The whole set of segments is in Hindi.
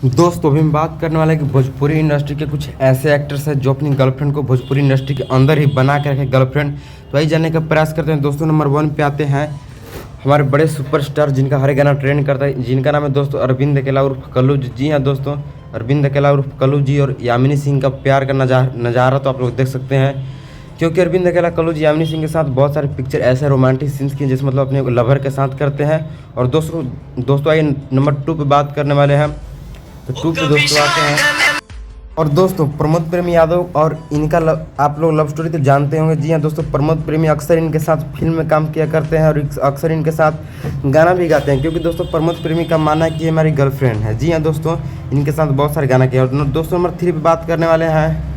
दोस्तों अभी हम बात करने वाले हैं कि भोजपुरी इंडस्ट्री के कुछ ऐसे एक्टर्स हैं जो अपनी गर्लफ्रेंड को भोजपुरी इंडस्ट्री के अंदर ही बना के रखे गर्लफ्रेंड। तो वही जानने का प्रयास करते हैं। दोस्तों नंबर 1 पे आते हैं हमारे बड़े सुपरस्टार जिनका हर एक गाना ट्रेंड करता है, जिनका नाम है दोस्तों अरविंद अकेला उर्फ कल्लू जी। जी हाँ दोस्तों, अरविंद अकेला उर्फ कल्लू जी और यामिनी सिंह का प्यार का नज़ारा तो आप लोग देख सकते हैं, क्योंकि अरविंद अकेला कल्लू जी यामिनी सिंह के साथ बहुत सारे पिक्चर ऐसे रोमांटिक सीन्स किए जिस मतलब अपने लवर के साथ करते हैं। और दोस्तों आइए नंबर 2 पे बात करने वाले हैं। तो 2 पे दोस्तों आते हैं और दोस्तों प्रमोद प्रेमी यादव और इनका आप लोग लव स्टोरी तो जानते होंगे। जी हाँ दोस्तों, प्रमोद प्रेमी अक्सर इनके साथ फिल्म में काम किया करते हैं और अक्सर इनके साथ गाना भी गाते हैं, क्योंकि दोस्तों प्रमोद प्रेमी का मानना है कि हमारी गर्लफ्रेंड है। जी हाँ दोस्तों, इनके साथ बहुत सारे गाना किए। और दोस्तों नंबर 3 पे बात करने वाले हैं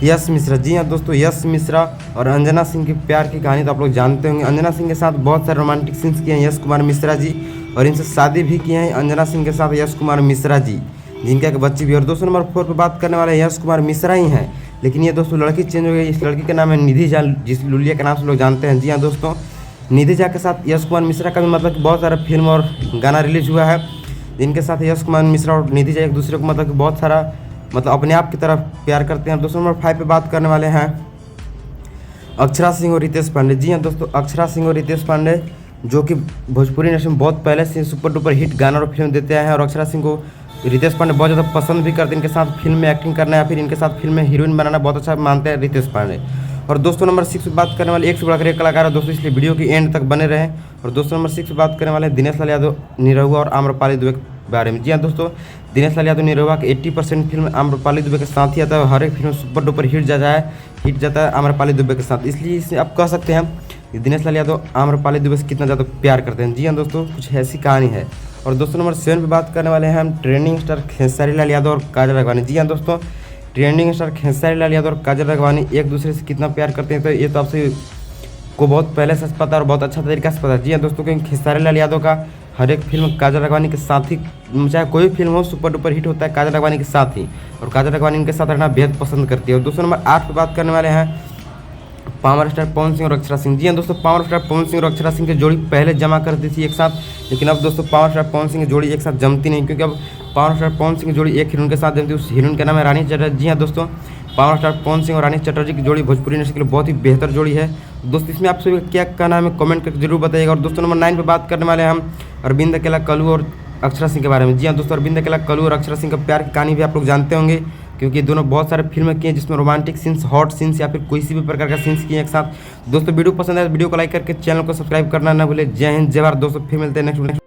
यश मिश्रा। जी हाँ दोस्तों, यश मिश्रा और अंजना सिंह की प्यार की कहानी तो आप लोग जानते होंगे। अंजना सिंह के साथ बहुत सारे रोमांटिक सीन्स किए हैं यश कुमार मिश्रा जी, और इनसे शादी भी की है अंजना सिंह के साथ यश कुमार मिश्रा जी, जिनका एक बच्ची भी। और दोस्तों नंबर 4 पे बात करने वाले यश कुमार मिश्रा ही हैं, लेकिन ये दोस्तों लड़की चेंज हो गई। इस लड़की का नाम है निधि झा, जिस लुलिया के नाम से लोग जानते हैं। जी हाँ दोस्तों, निधि झा के साथ यश कुमार मिश्रा का भी मतलब बहुत सारा फिल्म और गाना रिलीज हुआ है, जिनके साथ यश कुमार मिश्रा और निधि झा एक दूसरे को मतलब बहुत सारा अपने आप की तरफ प्यार करते हैं। दोस्तों नंबर 5 पे बात करने वाले हैं अक्षरा सिंह और रितेश पांडे। जी हाँ दोस्तों, अक्षरा सिंह और रितेश पांडे जो कि भोजपुरी इंडस्ट्री में बहुत पहले से सुपर डुपर हिट गाना और फिल्म देते हैं, और अक्षरा सिंह को रितेश पांडे बहुत ज़्यादा पसंद भी करते हैं। इनके साथ फिल्म में एक्टिंग करना या फिर इनके साथ फिल्म में हीरोइन बनाना बहुत अच्छा मानते हैं रितेश पांडे। और दोस्तों नंबर 6 पे बात करने वाले एक से बढ़कर एक कलाकार है दोस्तों, इसलिए वीडियो की एंड तक बने रहें। और दोस्तों नंबर 6 पे बात करने वाले दिनेश लाल यादव निरहुआ और आम्रपाली दुबे के बारे में। जी हाँ दोस्तों, दिनेश लाल यादव निरहुआ के 80% फिल्म आम्रपाली दुबे के साथ ही आता है। हर एक फिल्म सुपर डुपर हिट जाता है आम्रपाली दुबे के साथ, इसलिए इसे आप कह सकते हैं कि दिनेश लाल यादव आम्रपाली दुबे से कितना ज़्यादा प्यार करते हैं। जी हाँ दोस्तों, कुछ ऐसी कहानी है। और दोस्तों नंबर 7 पे बात करने वाले हैं हम ट्रेंडिंग स्टार खेसारी लाल यादव और काजल राघवानी। जी हाँ दोस्तों, ट्रेंडिंग स्टार खेसारी लाल यादव और काजल राघवानी एक दूसरे से कितना प्यार करते हैं तो ये तो आपसे को बहुत पहले से पता है और बहुत अच्छा तरीका से पता है। जी हाँ दोस्तों, क्योंकि खेसारी लाल यादव का हर एक फिल्म काजल राघवानी के साथ ही, चाहे कोई भी फिल्म हो सुपर डुपर हिट होता है काजल राघवानी के साथ ही, और काजल राघवानी इनके साथ रहना बेहद पसंद करती है। और दोस्तों नंबर 8 पे बात करने वाले हैं पावर स्टार पवन सिंह और अक्षरा सिंह। जी हाँ दोस्तों, पावर स्टार पवन सिंह और अक्षरा सिंह की जोड़ी पहले जमा करती थी एक साथ, लेकिन अब दोस्तों पावर स्टार पवन सिंह की जोड़ी एक साथ जमती नहीं, क्योंकि अब पावर स्टार पवन सिंह की जोड़ी एक हीरोइन के साथ जमती है। उस हीरोइन का नाम है रानी चटर्जी। जी हाँ दोस्तों, पावर स्टार पवन सिंह और रानी चटर्जी की जोड़ी भोजपुरी इंडस्ट्री के लिए बहुत ही बेहतर जोड़ी है। दोस्तों इसमें आप सभी क्या कहना है कमेंट करके जरूर बताइएगा। और दोस्तों नंबर 9 पे बात करने वाले हैं हम अरविंद अकेला कल्लू और अक्षरा सिंह के बारे में। जी हाँ दोस्तों, अरविंद अकेला कल्लू और अक्षरा सिंह का प्यार की कहानी भी आप लोग जानते होंगे, क्योंकि दोनों बहुत सारे फिल्में किए जिसमें रोमांटिक सीन्स, हॉट सीन्स या फिर किसी भी प्रकार का सीन्स किए एक साथ। दोस्तों वीडियो पसंद है वीडियो को लाइक करके चैनल को सब्सक्राइब करना ना भूले। जय हिंद, जय भारत दोस्तों, फिर मिलते हैं नेक्स्ट